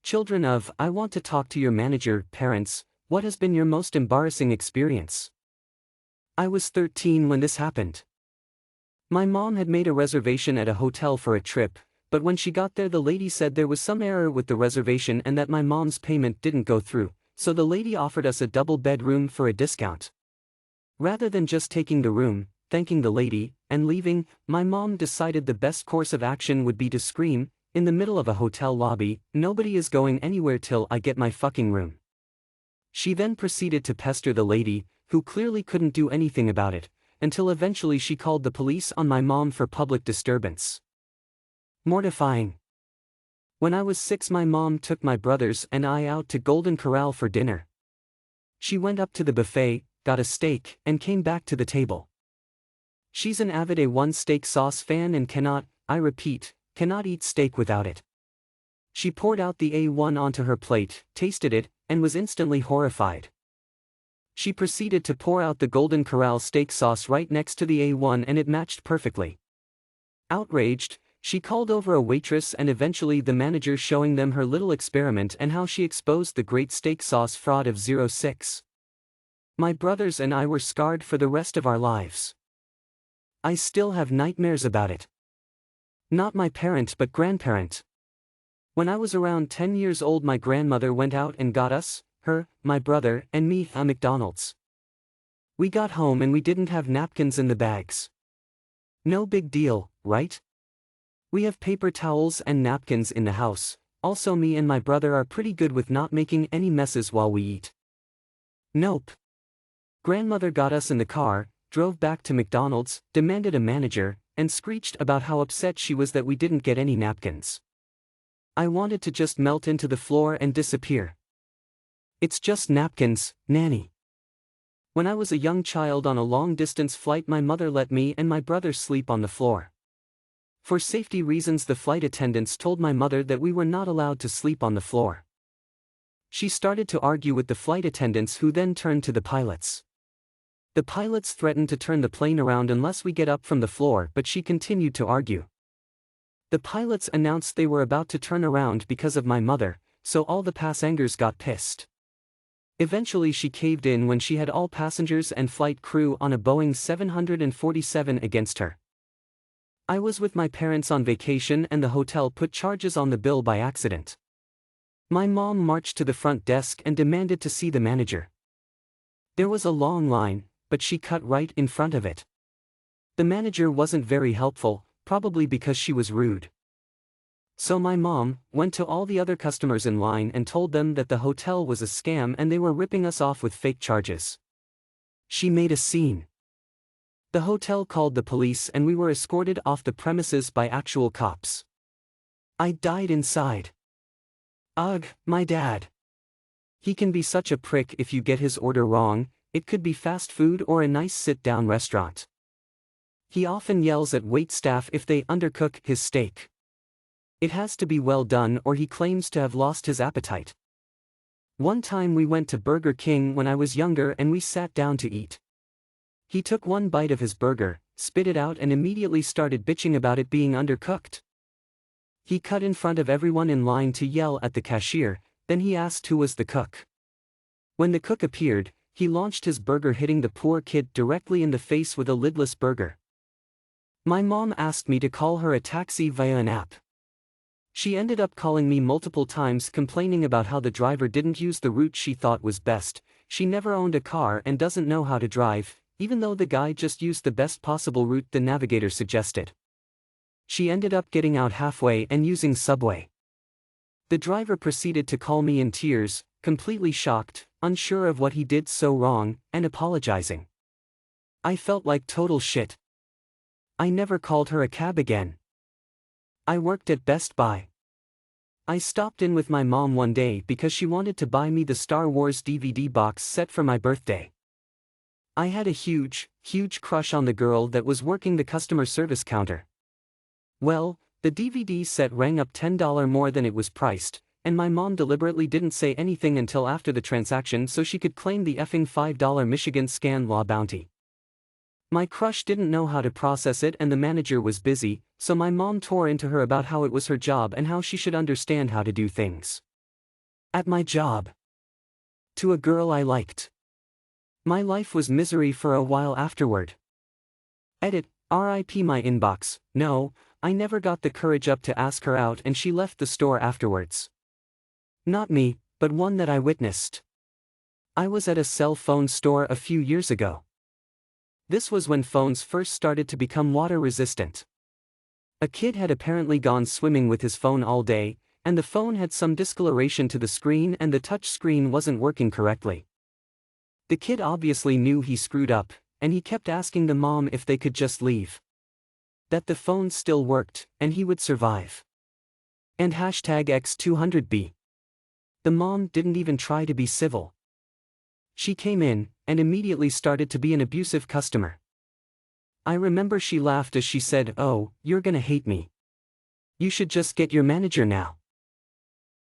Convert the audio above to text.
Children of, I want to talk to your manager, parents, what has been your most embarrassing experience? I was 13 when this happened. My mom had made a reservation at a hotel for a trip, but when she got there the lady said there was some error with the reservation and that my mom's payment didn't go through, so the lady offered us a double bedroom for a discount. Rather than just taking the room, thanking the lady, and leaving, my mom decided the best course of action would be to scream, in the middle of a hotel lobby, "Nobody is going anywhere till I get my fucking room." She then proceeded to pester the lady, who clearly couldn't do anything about it, until eventually she called the police on my mom for public disturbance. Mortifying. When I was 6, my mom took my brothers and I out to Golden Corral for dinner. She went up to the buffet, got a steak, and came back to the table. She's an avid A1 steak sauce fan and cannot, I repeat, cannot eat steak without it. She poured out the A1 onto her plate, tasted it, and was instantly horrified. She proceeded to pour out the Golden Corral steak sauce right next to the A1 and it matched perfectly. Outraged, she called over a waitress and eventually the manager, showing them her little experiment and how she exposed the great steak sauce fraud of 06. My brothers and I were scarred for the rest of our lives. I still have nightmares about it. Not my parent but grandparent. When I was around 10 years old my grandmother went out and got us, her, my brother, and me a McDonald's. We got home and we didn't have napkins in the bags. No big deal, right? We have paper towels and napkins in the house, also me and my brother are pretty good with not making any messes while we eat. Nope. Grandmother got us in the car, drove back to McDonald's, demanded a manager, and screeched about how upset she was that we didn't get any napkins. I wanted to just melt into the floor and disappear. It's just napkins, Nanny. When I was a young child on a long-distance flight my mother let me and my brother sleep on the floor. For safety reasons the flight attendants told my mother that we were not allowed to sleep on the floor. She started to argue with the flight attendants who then turned to the pilots. The pilots threatened to turn the plane around unless we get up from the floor, but she continued to argue. The pilots announced they were about to turn around because of my mother, so all the passengers got pissed. Eventually she caved in when she had all passengers and flight crew on a Boeing 747 against her. I was with my parents on vacation and the hotel put charges on the bill by accident. My mom marched to the front desk and demanded to see the manager. There was a long line, but she cut right in front of it. The manager wasn't very helpful, probably because she was rude. So my mom went to all the other customers in line and told them that the hotel was a scam and they were ripping us off with fake charges. She made a scene. The hotel called the police and we were escorted off the premises by actual cops. I died inside. Ugh, my dad. He can be such a prick if you get his order wrong, it could be fast food or a nice sit-down restaurant. He often yells at waitstaff if they undercook his steak. It has to be well done or he claims to have lost his appetite. One time we went to Burger King when I was younger and we sat down to eat. He took one bite of his burger, spit it out and immediately started bitching about it being undercooked. He cut in front of everyone in line to yell at the cashier, then he asked who was the cook. When the cook appeared, he launched his burger hitting the poor kid directly in the face with a lidless burger. My mom asked me to call her a taxi via an app. She ended up calling me multiple times complaining about how the driver didn't use the route she thought was best. She never owned a car and doesn't know how to drive, even though the guy just used the best possible route the navigator suggested. She ended up getting out halfway and using Subway. The driver proceeded to call me in tears, completely shocked, unsure of what he did so wrong, and apologizing. I felt like total shit. I never called her a cab again. I worked at Best Buy. I stopped in with my mom one day because she wanted to buy me the Star Wars DVD box set for my birthday. I had a huge crush on the girl that was working the customer service counter. Well, the DVD set rang up $10 more than it was priced, and my mom deliberately didn't say anything until after the transaction so she could claim the effing $5 Michigan scan law bounty. My crush didn't know how to process it and the manager was busy, so my mom tore into her about how it was her job and how she should understand how to do things. At my job. To a girl I liked. My life was misery for a while afterward. Edit, RIP my inbox. No, I never got the courage up to ask her out and she left the store afterwards. Not me, but one that I witnessed. I was at a cell phone store a few years ago. This was when phones first started to become water resistant. A kid had apparently gone swimming with his phone all day, and the phone had some discoloration to the screen and the touch screen wasn't working correctly. The kid obviously knew he screwed up, and he kept asking the mom if they could just leave. That the phone still worked, and he would survive. And #X200B. The mom didn't even try to be civil. She came in, and immediately started to be an abusive customer. I remember she laughed as she said, "Oh, you're gonna hate me. You should just get your manager now."